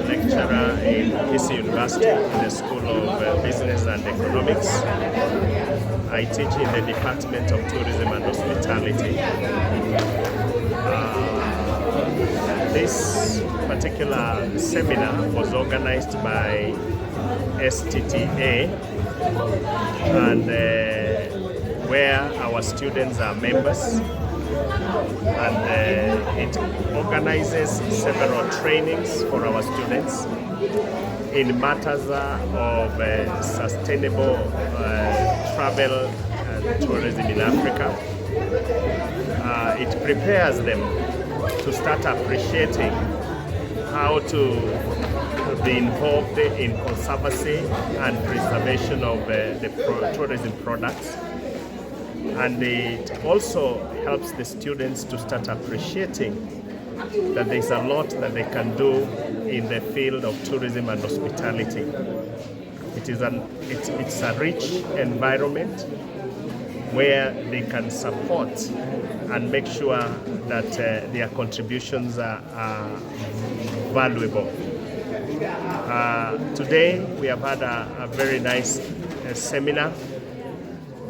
Lecturer in Kisii University in the School of Business and Economics. I teach in the Department of Tourism and Hospitality. This particular seminar was organized by STTA and where our students are members, and it organizes several trainings for our students in matters of sustainable travel and tourism in Africa. It prepares them to start appreciating how to be involved in conservancy and preservation of the tourism products. And it also helps the students to start appreciating that there's a lot that they can do in the field of tourism and hospitality. It's a rich environment where they can support and make sure that their contributions are valuable. Today we have had a very nice seminar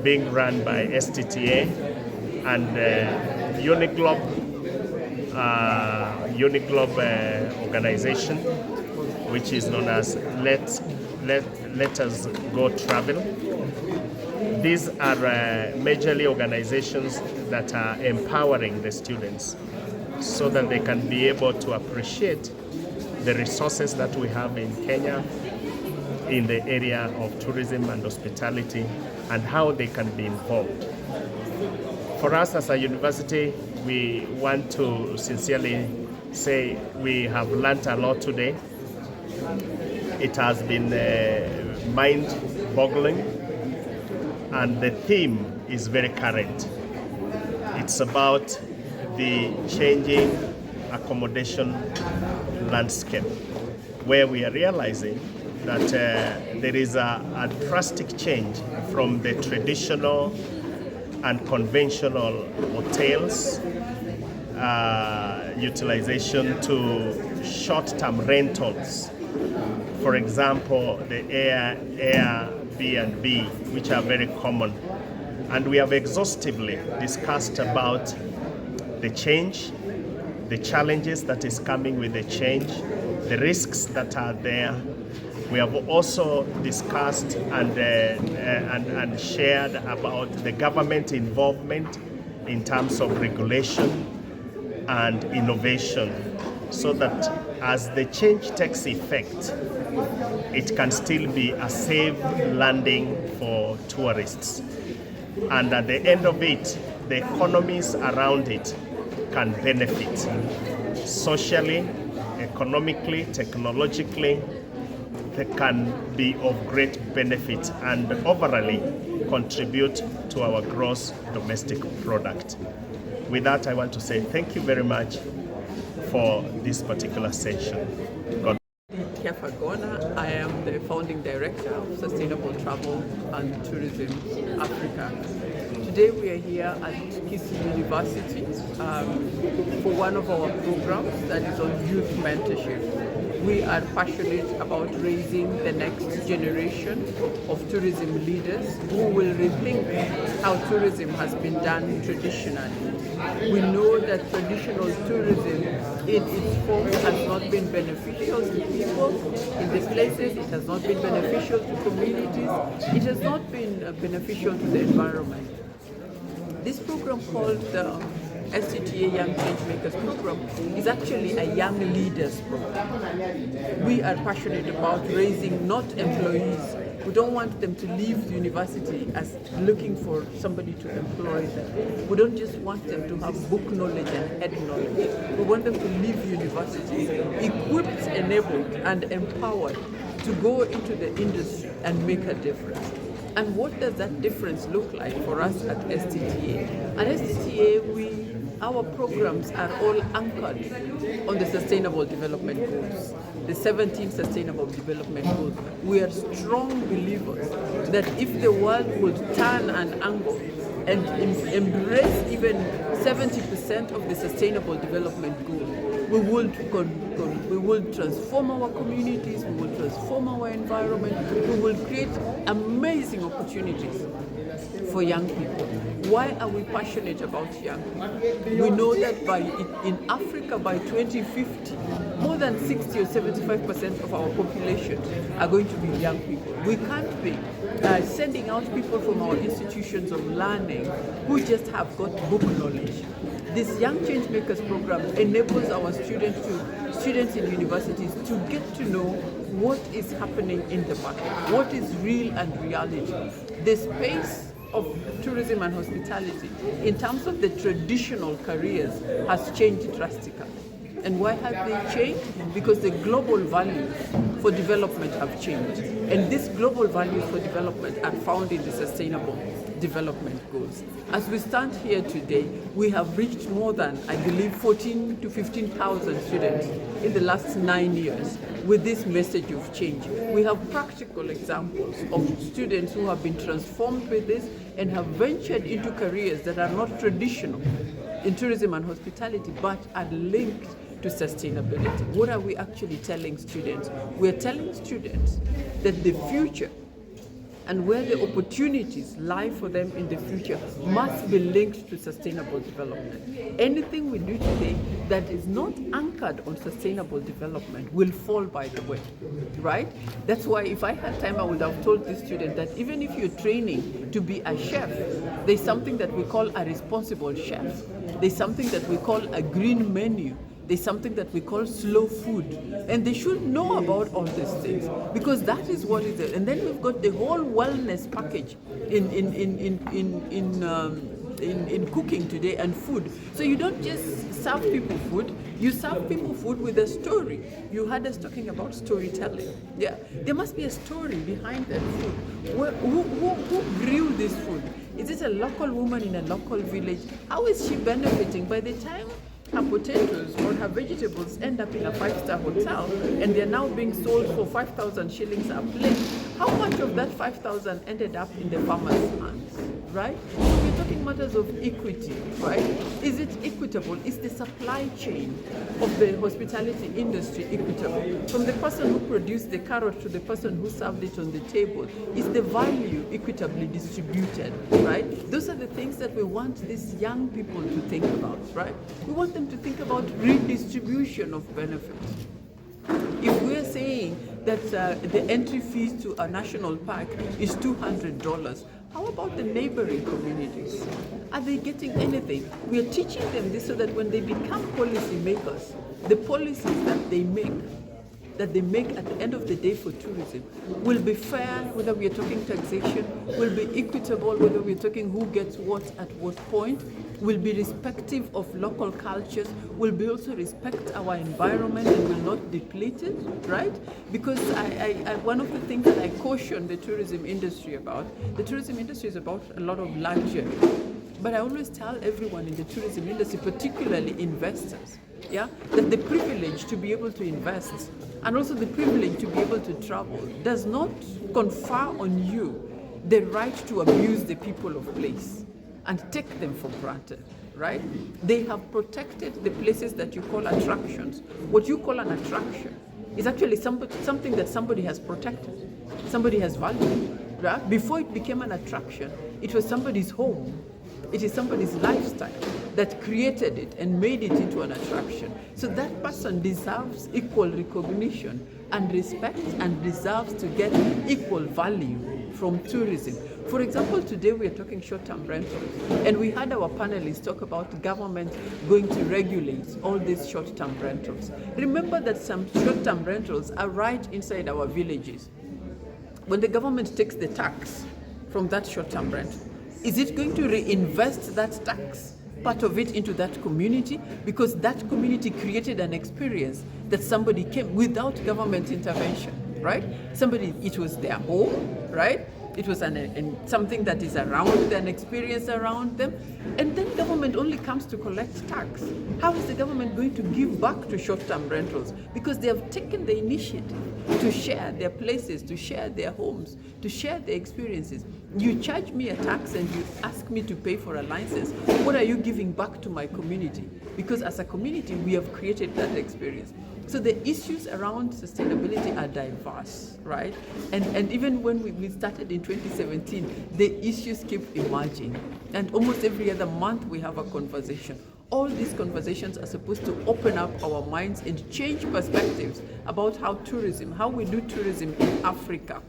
being run by STTA and Uniglobe organization, which is known as Let Us Go Travel. These are majorly organizations that are empowering the students so that they can be able to appreciate the resources that we have in Kenya in the area of tourism and hospitality and how they can be involved. For us as a university, we want to sincerely say we have learned a lot today. It has been mind-boggling, and the theme is very current. It's about the changing accommodation landscape, where we are realizing that there is a drastic change from the traditional and conventional hotels utilization to short-term rentals. For example, the Airbnb, which are very common. And we have exhaustively discussed about the change, the challenges that is coming with the change, the risks that are there. We have also discussed and shared about the government involvement in terms of regulation and innovation, so that as the change takes effect, it can still be a safe landing for tourists. And at the end of it, the economies around it can benefit socially, economically, technologically. They can be of great benefit and overall contribute to our gross domestic product. With that, I want to say thank you very much for this particular session. I am the founding director of Sustainable Travel and Tourism Africa. Today we are here at Kisii University for one of our programs that is on youth mentorship. We are passionate about raising the next generation of tourism leaders who will rethink how tourism has been done traditionally. We know that traditional tourism in its form has not been beneficial to people in these places, it has not been beneficial to communities, it has not been beneficial to the environment. This program called the STTA Young Changemakers program is actually a young leaders program. We are passionate about raising not employees. We don't want them to leave the university as looking for somebody to employ them. We don't just want them to have book knowledge and head knowledge. We want them to leave university equipped, enabled, and empowered to go into the industry and make a difference. And what does that difference look like for us at STTA? At STTA, our programs are all anchored on the Sustainable Development Goals, the 17 Sustainable Development Goals. We are strong believers that if the world would turn an angle and embrace even 70% of the Sustainable Development Goals, We will transform our communities, we will transform our environment, we will create amazing opportunities for young people. Why are we passionate about young people? We know that in Africa by 2050, more than 60 or 75% of our population are going to be young people. We can't be sending out people from our institutions of learning who just have got book knowledge. This Young Changemakers program enables our students in universities to get to know what is happening in the market, what is real and reality. The space of tourism and hospitality in terms of the traditional careers has changed drastically. And why have they changed? Because the global values for development have changed. And these global values for development are found in the Sustainable Development Goals. As we stand here today, we have reached more than, I believe, 14 to 15,000 students in the last 9 years with this message of change. We have practical examples of students who have been transformed with this and have ventured into careers that are not traditional in tourism and hospitality, but are linked to sustainability. What are we actually telling students? We're telling students that the future and where the opportunities lie for them in the future must be linked to sustainable development. Anything we do today that is not anchored on sustainable development will fall by the way, right? That's why if I had time, I would have told this student that even if you're training to be a chef, there's something that we call a responsible chef. There's something that we call a green menu. There's something that we call slow food, and they should know about all these things because that is what is it. And then we've got the whole wellness package in cooking today and food. So you don't just serve people food; you serve people food with a story. You heard us talking about storytelling. Yeah, there must be a story behind that food. Who grew this food? Is it a local woman in a local village? How is she benefiting by the time her potatoes or her vegetables end up in a 5-star hotel and they're now being sold for 5,000 shillings a plate? How much of that 5,000 ended up in the farmer's hands, right? So we're talking matters of equity, right? Is it equitable? Is the supply chain of the hospitality industry equitable? From the person who produced the carrot to the person who served it on the table, is the value equitably distributed, right? Those are the things that we want these young people to think about, right? We want them to think about redistribution of benefits. If we're saying that the entry fees to a national park is $200, how about the neighboring communities? Are they getting anything? We are teaching them this so that when they become policy makers, the policies that they make at the end of the day for tourism will be fair, whether we are talking taxation, will be equitable, whether we are talking who gets what at what point, will be respective of local cultures, will be also respect our environment and will not deplete it, right? Because one of the things that I caution the tourism industry is about a lot of luxury. But I always tell everyone in the tourism industry, particularly investors, yeah, that the privilege to be able to invest and also the privilege to be able to travel does not confer on you the right to abuse the people of place and take them for granted, right? They have protected the places that you call attractions. What you call an attraction is actually something that somebody has protected, somebody has valued, right? Before it became an attraction, it was somebody's home. It is somebody's lifestyle that created it and made it into an attraction. So that person deserves equal recognition and respect and deserves to get equal value from tourism. For example, today we are talking short-term rentals, and we had our panelists talk about government going to regulate all these short-term rentals. Remember that some short-term rentals are right inside our villages. When the government takes the tax from that short-term rental, is it going to reinvest that tax, part of it, into that community? Because that community created an experience that somebody came without government intervention, right? It was their home, right? It was something that is around an experience around them. And then government only comes to collect tax. How is the government going to give back to short-term rentals? Because they have taken the initiative to share their places, to share their homes, to share their experiences. You charge me a tax and you ask me to pay for a license. What are you giving back to my community? because as a community, we have created that experience. So the issues around sustainability are diverse, right? And even when we started in 2017, the issues keep emerging. And almost every other month we have a conversation. All these conversations are supposed to open up our minds and change perspectives about how we do tourism in Africa.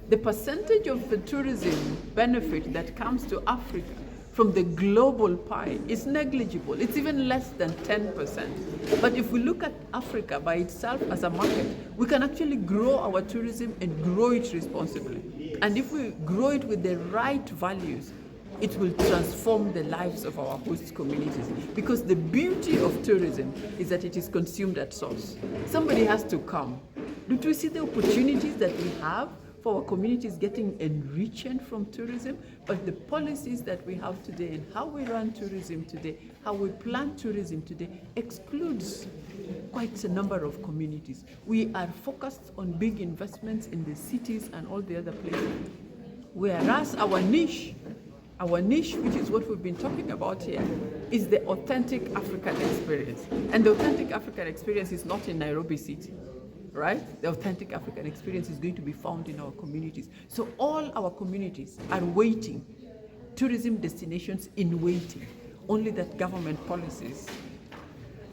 The percentage of the tourism benefit that comes to Africa from the global pie is negligible. It's even less than 10%. But if we look at Africa by itself as a market, we can actually grow our tourism and grow it responsibly. And if we grow it with the right values, it will transform the lives of our host communities. Because the beauty of tourism is that it is consumed at source. Somebody has to come. Don't we see the opportunities that we have for our communities getting enriched from tourism? But the policies that we have today and how we run tourism today, how we plan tourism today, excludes quite a number of communities. We are focused on big investments in the cities and all the other places, whereas our niche, which is what we've been talking about here, is the authentic African experience. And the authentic African experience is not in Nairobi City, right? The authentic African experience is going to be found in our communities. So all our communities are waiting, tourism destinations in waiting, only that government policies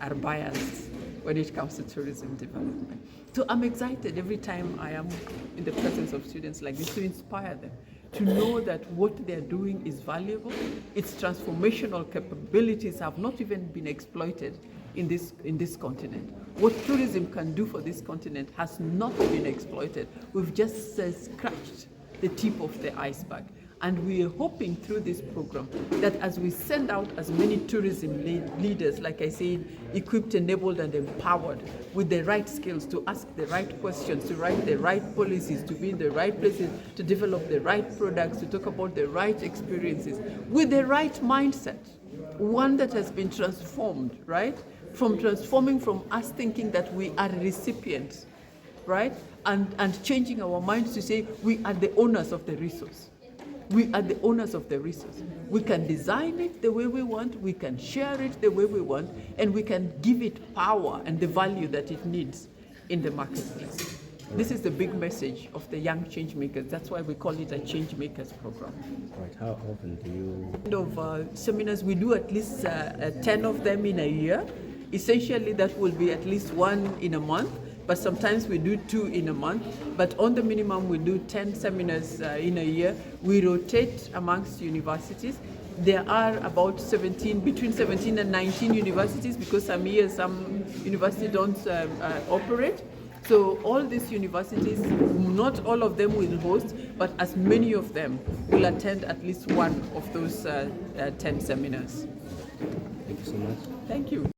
are biased when it comes to tourism development. So I'm excited every time I am in the presence of students like this to inspire them, to know that what they're doing is valuable. Its transformational capabilities have not even been exploited in this continent. What tourism can do for this continent has not been exploited. We've just scratched the tip of the iceberg. And we are hoping through this program that as we send out as many tourism leaders, like I said, equipped, enabled, and empowered with the right skills to ask the right questions, to write the right policies, to be in the right places, to develop the right products, to talk about the right experiences, with the right mindset, one that has been transformed, right? Transforming from us thinking that we are recipients, right? And changing our minds to say we are the owners of the resource. We are the owners of the resource. We can design it the way we want, we can share it the way we want, and we can give it power and the value that it needs in the marketplace. This is the big message of the young change makers. That's why we call it a change makers program. Right. How often do you? Of seminars, we do at least 10 of them in a year. Essentially, that will be at least one in a month, but sometimes we do 2 in a month. But on the minimum, we do 10 seminars in a year. We rotate amongst universities. There are about between 17 and 19 universities, because some years some universities don't operate. So all these universities, not all of them will host, but as many of them will attend at least one of those 10 seminars. Thank you so much. Thank you.